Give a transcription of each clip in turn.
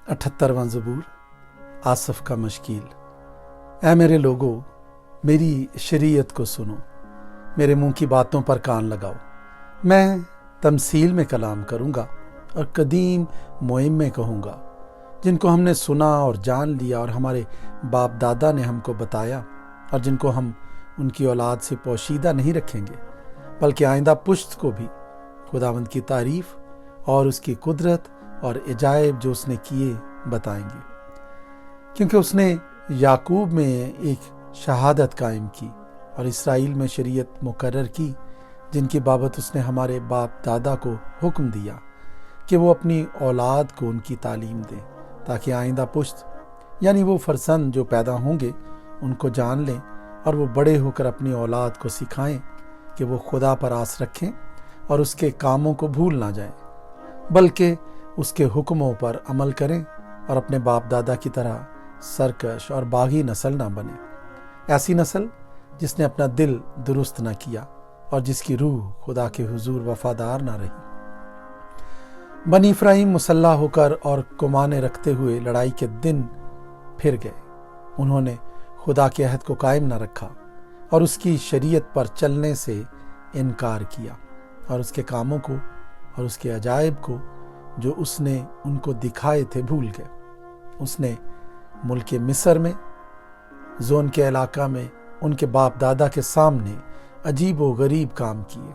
78واں زبور آصف کا مشکیل۔ اے میرے لوگو، میری شریعت کو سنو، میرے منہ کی باتوں پر کان لگاؤ۔ میں تمثیل میں کلام کروں گا اور قدیم مہم میں کہوں گا، جن کو ہم نے سنا اور جان لیا اور ہمارے باپ دادا نے ہم کو بتایا، اور جن کو ہم ان کی اولاد سے پوشیدہ نہیں رکھیں گے، بلکہ آئندہ پشت کو بھی خداوند کی تعریف اور اس کی قدرت اور عجائب جو اس نے کیے بتائیں گے، کیونکہ اس نے یعقوب میں ایک شہادت قائم کی اور اسرائیل میں شریعت مقرر کی، جن کی بابت اس نے ہمارے باپ دادا کو حکم دیا کہ وہ اپنی اولاد کو ان کی تعلیم دیں، تاکہ آئندہ پشت یعنی وہ فرزند جو پیدا ہوں گے ان کو جان لیں، اور وہ بڑے ہو کر اپنی اولاد کو سکھائیں کہ وہ خدا پر آس رکھیں اور اس کے کاموں کو بھول نہ جائیں، بلکہ اس کے حکموں پر عمل کریں اور اپنے باپ دادا کی طرح سرکش اور باغی نسل نہ بنے، ایسی نسل جس نے اپنا دل درست نہ کیا اور جس کی روح خدا کے حضور وفادار نہ رہی۔ بنی اسرائیل مسلح ہو کر اور کمانے رکھتے ہوئے لڑائی کے دن پھر گئے۔ انہوں نے خدا کے عہد کو قائم نہ رکھا اور اس کی شریعت پر چلنے سے انکار کیا، اور اس کے کاموں کو اور اس کے عجائب کو جو اس نے ان کو دکھائے تھے بھول گئے۔ اس نے ملک مصر میں زون کے علاقہ میں ان کے باپ دادا کے سامنے عجیب و غریب کام کیے۔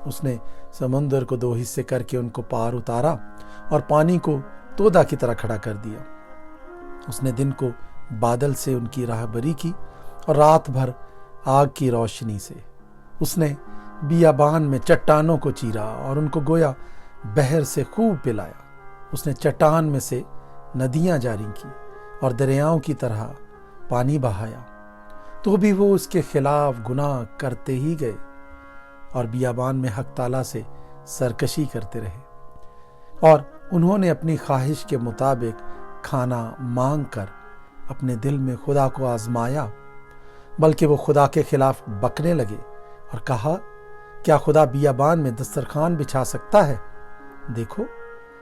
اس نے سمندر کو 2 حصے کر کے ان کو پار اتارا اور پانی کو تودا کی طرح کھڑا کر دیا۔ اس نے دن کو بادل سے ان کی راہبری کی اور رات بھر آگ کی روشنی سے۔ اس نے بیابان میں چٹانوں کو چیرا اور ان کو گویا بحر سے خوب پلایا۔ اس نے چٹان میں سے ندیاں جاری کی اور دریاؤں کی طرح پانی بہایا، تو بھی وہ اس کے خلاف گناہ کرتے ہی گئے اور بیابان میں حق تعالیٰ سے سرکشی کرتے رہے، اور انہوں نے اپنی خواہش کے مطابق کھانا مانگ کر اپنے دل میں خدا کو آزمایا، بلکہ وہ خدا کے خلاف بکنے لگے اور کہا، کیا خدا بیابان میں دسترخوان بچھا سکتا ہے؟ دیکھو،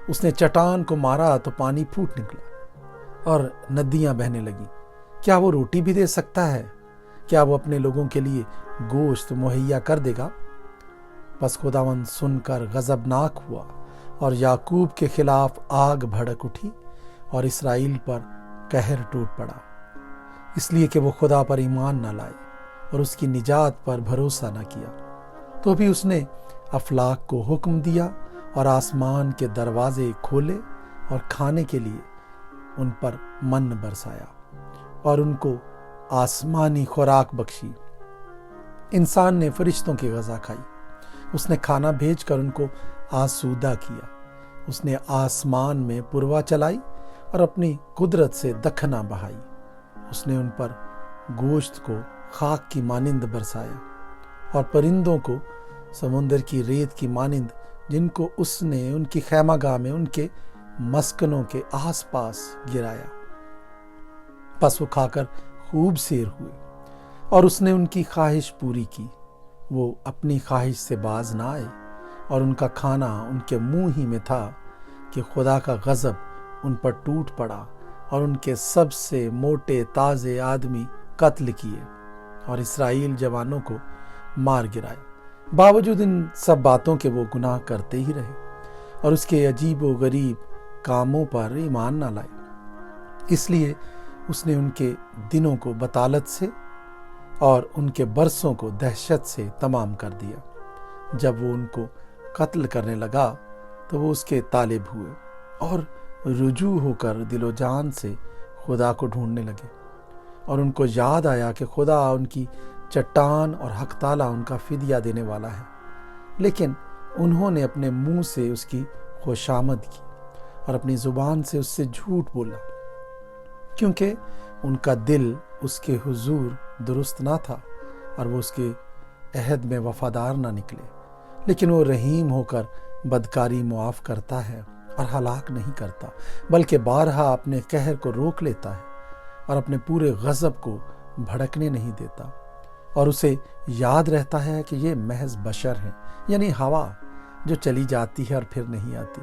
اس نے چٹان کو مارا تو پانی پھوٹ نکلا اور ندیاں بہنے لگیں۔ کیا وہ روٹی بھی دے سکتا ہے؟ کیا وہ اپنے لوگوں کے لیے گوشت مہیا کر دے گا؟ بس خداوند سن کر غضبناک ہوا اور یعقوب کے خلاف آگ بھڑک اٹھی اور اسرائیل پر قہر ٹوٹ پڑا، اس لیے کہ وہ خدا پر ایمان نہ لائے اور اس کی نجات پر بھروسہ نہ کیا۔ تو بھی اس نے افلاک کو حکم دیا اور آسمان کے دروازے کھولے اور کھانے کے لیے ان پر من برسایا اور ان کو آسمانی خوراک بخشی۔ انسان نے فرشتوں کی غذا کھائی، اس نے کھانا بھیج کر ان کو آسودہ کیا۔ اس نے آسمان میں پروا چلائی اور اپنی قدرت سے دکھنا بہائی۔ اس نے ان پر گوشت کو خاک کی مانند برسایا اور پرندوں کو سمندر کی ریت کی مانند، جن کو اس نے ان کی خیمہ گاہ میں ان کے مسکنوں کے آس پاس گرایا۔ پس وہ کھا کر خوب سیر ہوئے اور اس نے ان کی خواہش پوری کی۔ وہ اپنی خواہش سے باز نہ آئے اور ان کا کھانا ان کے منہ ہی میں تھا کہ خدا کا غضب ان پر ٹوٹ پڑا اور ان کے سب سے موٹے تازے آدمی قتل کیے اور اسرائیل جوانوں کو مار گرائے۔ باوجود ان سب باتوں کے وہ گناہ کرتے ہی رہے اور اس کے عجیب و غریب کاموں پر ایمان نہ لائے۔ اس لیے اس نے ان کے دنوں کو بطالت سے اور ان کے برسوں کو دہشت سے تمام کر دیا۔ جب وہ ان کو قتل کرنے لگا تو وہ اس کے طالب ہوئے اور رجوع ہو کر دل و جان سے خدا کو ڈھونڈنے لگے، اور ان کو یاد آیا کہ خدا ان کی چٹان اور حق تعالیٰ ان کا فدیہ دینے والا ہے، لیکن انہوں نے اپنے منہ سے اس کی خوشامد کی اور اپنی زبان سے اس سے جھوٹ بولا، کیونکہ ان کا دل اس کے حضور درست نہ تھا اور وہ اس کے عہد میں وفادار نہ نکلے۔ لیکن وہ رحیم ہو کر بدکاری معاف کرتا ہے اور ہلاک نہیں کرتا، بلکہ بارہا اپنے قہر کو روک لیتا ہے اور اپنے پورے غضب کو بھڑکنے نہیں دیتا، اور اسے یاد رہتا ہے کہ یہ محض بشر ہیں، یعنی ہوا جو چلی جاتی ہے اور پھر نہیں آتی۔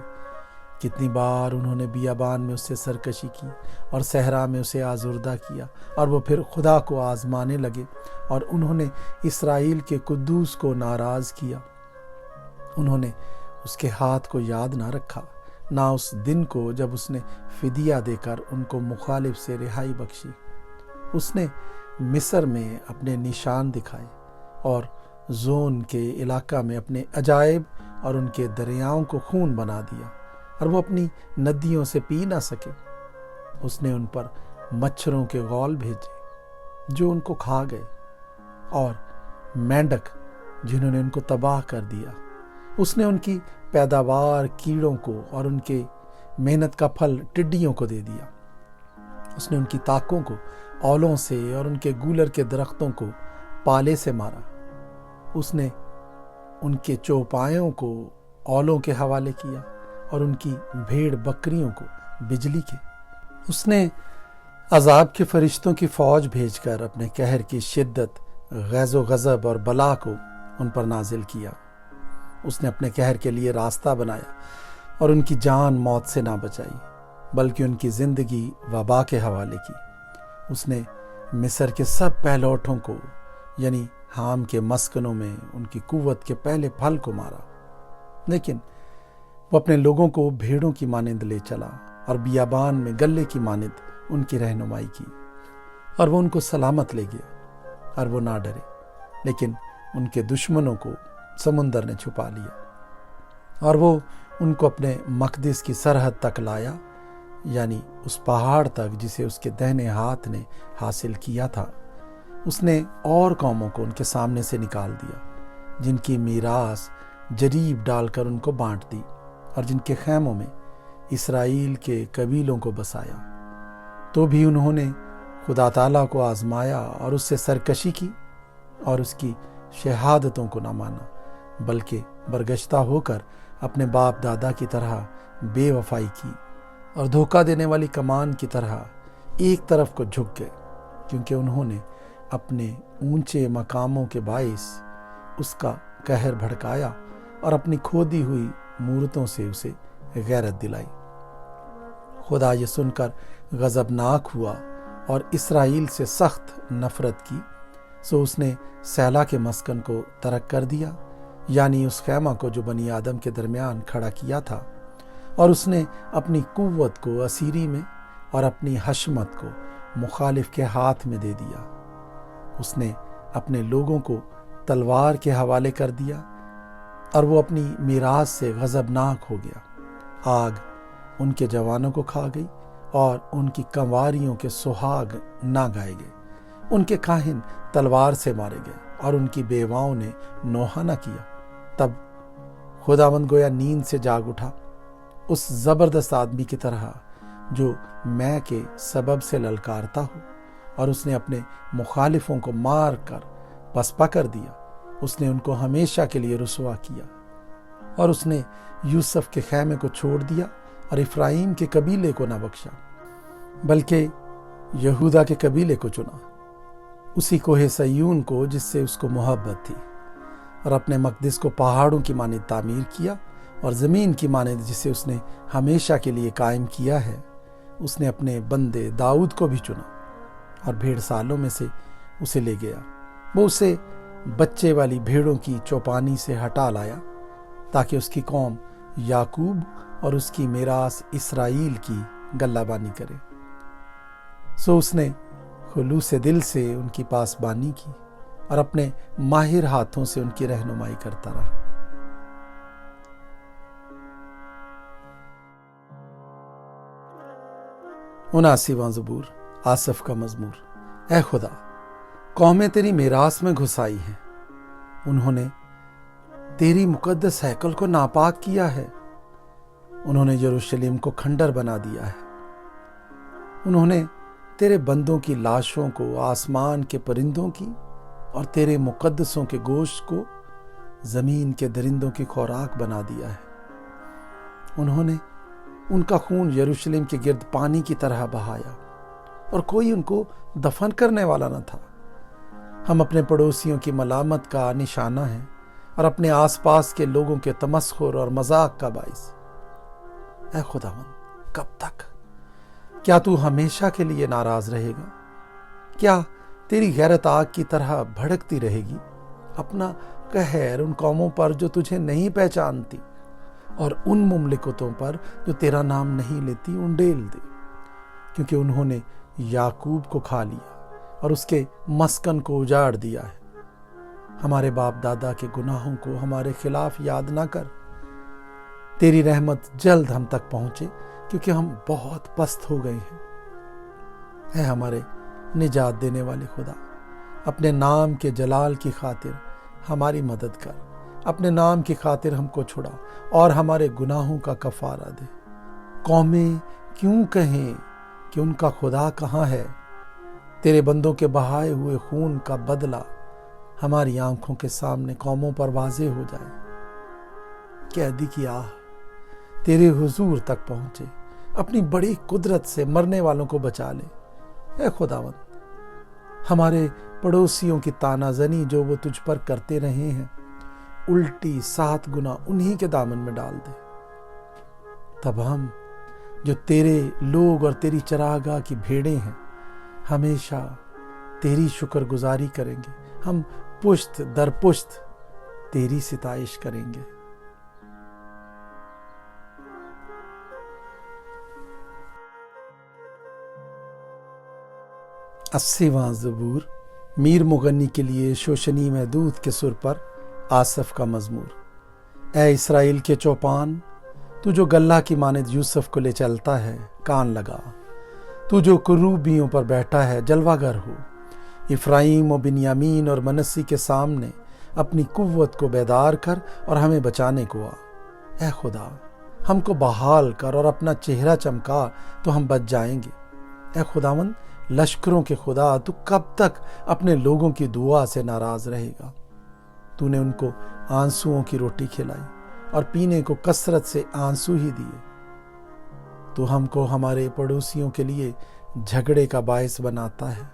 کتنی بار انہوں نے بیابان میں اس سے سرکشی کی اور صحرا میں اسے آزردہ کیا، اور وہ پھر خدا کو آزمانے لگے اور انہوں نے اسرائیل کے قدوس کو ناراض کیا۔ انہوں نے اس کے ہاتھ کو یاد نہ رکھا، نہ اس دن کو جب اس نے فدیہ دے کر ان کو مخالف سے رہائی بخشی۔ اس نے مصر میں اپنے نشان دکھائے اور زون کے علاقہ میں اپنے عجائب اور ان کے دریاؤں کو خون بنا دیا، اور وہ اپنی ندیوں سے پی نہ سکے۔ اس نے ان پر مچھروں کے غول بھیجے جو ان کو کھا گئے، اور مینڈک جنہوں نے ان کو تباہ کر دیا۔ اس نے ان کی پیداوار کیڑوں کو اور ان کے محنت کا پھل ٹڈیوں کو دے دیا۔ اس نے ان کی طاقوں کو اولوں سے اور ان کے گولر کے درختوں کو پالے سے مارا۔ اس نے ان کے چوپایوں کو اولوں کے حوالے کیا اور ان کی بھیڑ بکریوں کو بجلی کے۔ اس نے عذاب کے فرشتوں کی فوج بھیج کر اپنے قہر کی شدت، غیظ و غضب اور بلا کو ان پر نازل کیا۔ اس نے اپنے قہر کے لیے راستہ بنایا اور ان کی جان موت سے نہ بچائی، بلکہ ان کی زندگی وبا کے حوالے کی۔ اس نے مصر کے سب پہلوٹوں کو، یعنی حام کے مسکنوں میں ان کی قوت کے پہلے پھل کو مارا، لیکن وہ اپنے لوگوں کو بھیڑوں کی مانند لے چلا اور بیابان میں گلے کی مانند ان کی رہنمائی کی، اور وہ ان کو سلامت لے گیا، اور وہ نہ ڈرے، لیکن ان کے دشمنوں کو سمندر نے چھپا لیا، اور وہ ان کو اپنے مقدس کی سرحد تک لایا، یعنی اس پہاڑ تک جسے اس کے دہنے ہاتھ نے حاصل کیا تھا۔ اس نے اور قوموں کو ان کے سامنے سے نکال دیا، جن کی میراث جریب ڈال کر ان کو بانٹ دی، اور جن کے خیموں میں اسرائیل کے قبیلوں کو بسایا۔ تو بھی انہوں نے خدا تعالیٰ کو آزمایا اور اس سے سرکشی کی اور اس کی شہادتوں کو نہ مانا، بلکہ برگشتہ ہو کر اپنے باپ دادا کی طرح بے وفائی کی اور دھوکہ دینے والی کمان کی طرح ایک طرف کو جھک گئے، کیونکہ انہوں نے اپنے اونچے مقاموں کے باعث اس کا قہر بھڑکایا اور اپنی کھودی ہوئی مورتوں سے اسے غیرت دلائی۔ خدا یہ سن کر غضبناک ہوا اور اسرائیل سے سخت نفرت کی، سو اس نے سیلا کے مسکن کو ترک کر دیا، یعنی اس خیمہ کو جو بنی آدم کے درمیان کھڑا کیا تھا، اور اس نے اپنی قوت کو اسیری میں اور اپنی حشمت کو مخالف کے ہاتھ میں دے دیا۔ اس نے اپنے لوگوں کو تلوار کے حوالے کر دیا، اور وہ اپنی میراث سے غضبناک ہو گیا۔ آگ ان کے جوانوں کو کھا گئی اور ان کی کنواریوں کے سہاگ نہ گائے گئے۔ ان کے کاہن تلوار سے مارے گئے اور ان کی بیواؤں نے نوحہ نہ کیا۔ تب خداوند گویا نیند سے جاگ اٹھا، اس زبردست آدمی کی طرح جو میں کے سبب سے للکارتا ہو، اور اس نے اپنے مخالفوں کو مار کر پسپا کر دیا۔ اس نے ان کو ہمیشہ کے لیے رسوا کیا، اور اس نے یوسف کے خیمے کو چھوڑ دیا اور افرائیم کے قبیلے کو نہ بخشا، بلکہ یہودا کے قبیلے کو چنا، اسی کوہ سیون کو جس سے اس کو محبت تھی، اور اپنے مقدس کو پہاڑوں کی مانند تعمیر کیا اور زمین کی مانند جسے اس نے ہمیشہ کے لیے قائم کیا ہے۔ اس نے اپنے بندے داؤد کو بھی چنا اور بھیڑ سالوں میں سے اسے لے گیا۔ وہ اسے بچے والی بھیڑوں کی چوپانی سے ہٹا لایا، تاکہ اس کی قوم یعقوب اور اس کی میراث اسرائیل کی گلہ بانی کرے۔ سو اس نے خلوص دل سے ان کی پاسبانی کی اور اپنے ماہر ہاتھوں سے ان کی رہنمائی کرتا رہا۔ اناسیواں زبور، آصف کا مزمور۔ اے خدا، قومیں تیری میراث میں گھسائی ہیں، انہوں نے تیری مقدس ہیکل کو ناپاک کیا ہے۔ انہوں نے یروشلم کو کھنڈر بنا دیا ہے۔ انہوں نے تیرے بندوں کی لاشوں کو آسمان کے پرندوں کی اور تیرے مقدسوں کے گوشت کو زمین کے درندوں کی خوراک بنا دیا ہے۔ انہوں نے ان کا خون یروشلم کے گرد پانی کی طرح بہایا، اور کوئی ان کو دفن کرنے والا نہ تھا۔ ہم اپنے پڑوسیوں کی ملامت کا نشانہ ہیں اور اپنے آس پاس کے لوگوں کے تمسخر اور مذاق کا باعث۔ اے خداوند کب تک؟ کیا تو ہمیشہ کے لیے ناراض رہے گا؟ کیا تیری غیرت آگ کی طرح بھڑکتی رہے گی؟ اپنا قہر ان قوموں پر جو تجھے نہیں پہچانتی اور ان مملکتوں پر جو تیرا نام نہیں لیتی انڈیل دے، کیونکہ انہوں نے یعقوب کو کھا لیا اور اس کے مسکن کو اجاڑ دیا ہے۔ ہمارے باپ دادا کے گناہوں کو ہمارے خلاف یاد نہ کر۔ تیری رحمت جلد ہم تک پہنچے، کیونکہ ہم بہت پست ہو گئے ہیں۔ اے ہمارے نجات دینے والے خدا، اپنے نام کے جلال کی خاطر ہماری مدد کر، اپنے نام کی خاطر ہم کو چھڑا اور ہمارے گناہوں کا کفارہ دے۔ قومیں کیوں کہیں کہ ان کا خدا کہاں ہے؟ تیرے بندوں کے بہائے ہوئے خون کا بدلہ ہماری آنکھوں کے سامنے قوموں پر واضح ہو جائے۔ قیدی کی آہ تیرے حضور تک پہنچے، اپنی بڑی قدرت سے مرنے والوں کو بچا لے۔ اے خداوند، ہمارے پڑوسیوں کی تانا زنی جو وہ تجھ پر کرتے رہے ہیں، الٹی 7 گنا انہی کے دامن میں ڈال دے۔ تب ہم جو تیرے لوگ اور تیری چراگاہ کی بھیڑیں ہیں، ہمیشہ تیری شکر گزاری کریں گے۔ ہم پشت در پشت تیری ستائش کریں گے۔ اسیواں زبور، میر مغنی کے لیے شوشنی محدود کے سر پر آصف کا مزمور۔ اے اسرائیل کے چوپان، تو جو گلہ کی مانند یوسف کو لے چلتا ہے، کان لگا۔ تو جو کروبیوں پر بیٹھا ہے، جلوہ گر ہو۔ افرایم و بنیامین اور منسی کے سامنے اپنی قوت کو بیدار کر اور ہمیں بچانے کو آ۔ اے خدا، ہم کو بحال کر اور اپنا چہرہ چمکا تو ہم بچ جائیں گے۔ اے خداوند لشکروں کے خدا، تو کب تک اپنے لوگوں کی دعا سے ناراض رہے گا؟ تو نے ان کو آنسوؤں کی روٹی کھلائی اور پینے کو کثرت سے آنسو ہی دیے۔ تو ہم کو ہمارے پڑوسیوں کے لیے جھگڑے کا باعث بناتا ہے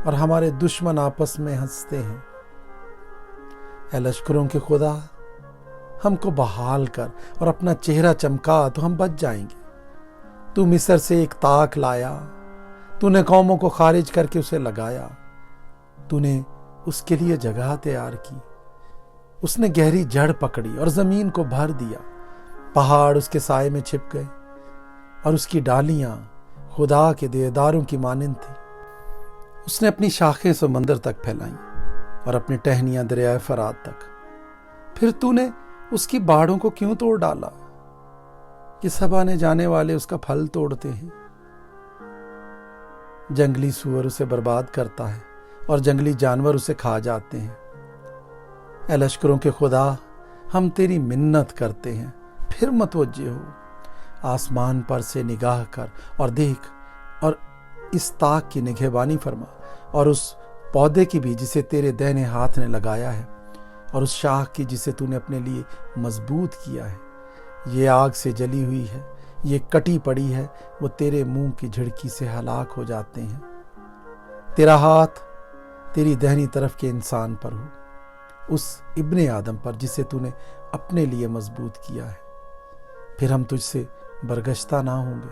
اور ہمارے دشمن آپس میں ہنستے ہیں۔ اے لشکروں کے خدا، ہم کو بحال کر اور اپنا چہرہ چمکا تو ہم بچ جائیں گے۔ تو مصر سے ایک تاک لایا، تو نے قوموں کو خارج کر کے اسے لگایا۔ تو نے اس کے لیے جگہ تیار کی، اس نے گہری جڑ پکڑی اور زمین کو بھر دیا۔ پہاڑ اس کے سائے میں چھپ گئے اور اس کی ڈالیاں خدا کے دیداروں کی مانند تھی۔ اس نے اپنی شاخیں سمندر تک پھیلائیں اور اپنی ٹہنیاں دریائے فرات تک۔ پھر تو نے اس کی باڑوں کو کیوں توڑ ڈالا کہ سب آنے جانے والے اس کا پھل توڑتے ہیں؟ جنگلی سور اسے برباد کرتا ہے اور جنگلی جانور اسے کھا جاتے ہیں۔ اے لشکروں کے خدا، ہم تیری منت کرتے ہیں، پھر متوجہ ہو۔ آسمان پر سے نگاہ کر اور دیکھ، اور اس تاک کی نگہبانی فرما، اور اس پودے کی بھی جسے تیرے دہنے ہاتھ نے لگایا ہے، اور اس شاخ کی جسے تو نے اپنے لیے مضبوط کیا ہے۔ یہ آگ سے جلی ہوئی ہے، یہ کٹی پڑی ہے، وہ تیرے منہ کی جھڑکی سے ہلاک ہو جاتے ہیں۔ تیرا ہاتھ تیری دہنی طرف کے انسان پر ہو، اس ابن آدم پر جسے تو نے اپنے لیے مضبوط کیا ہے۔ پھر ہم تجھ سے برگشتہ نہ ہوں گے۔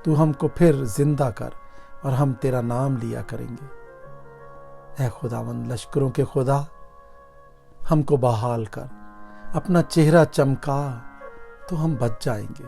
تو ہم کو پھر زندہ کر اور ہم تیرا نام لیا کریں گے۔ اے خداوند لشکروں کے خدا، ہم کو بحال کر، اپنا چہرہ چمکا تو ہم بچ جائیں گے۔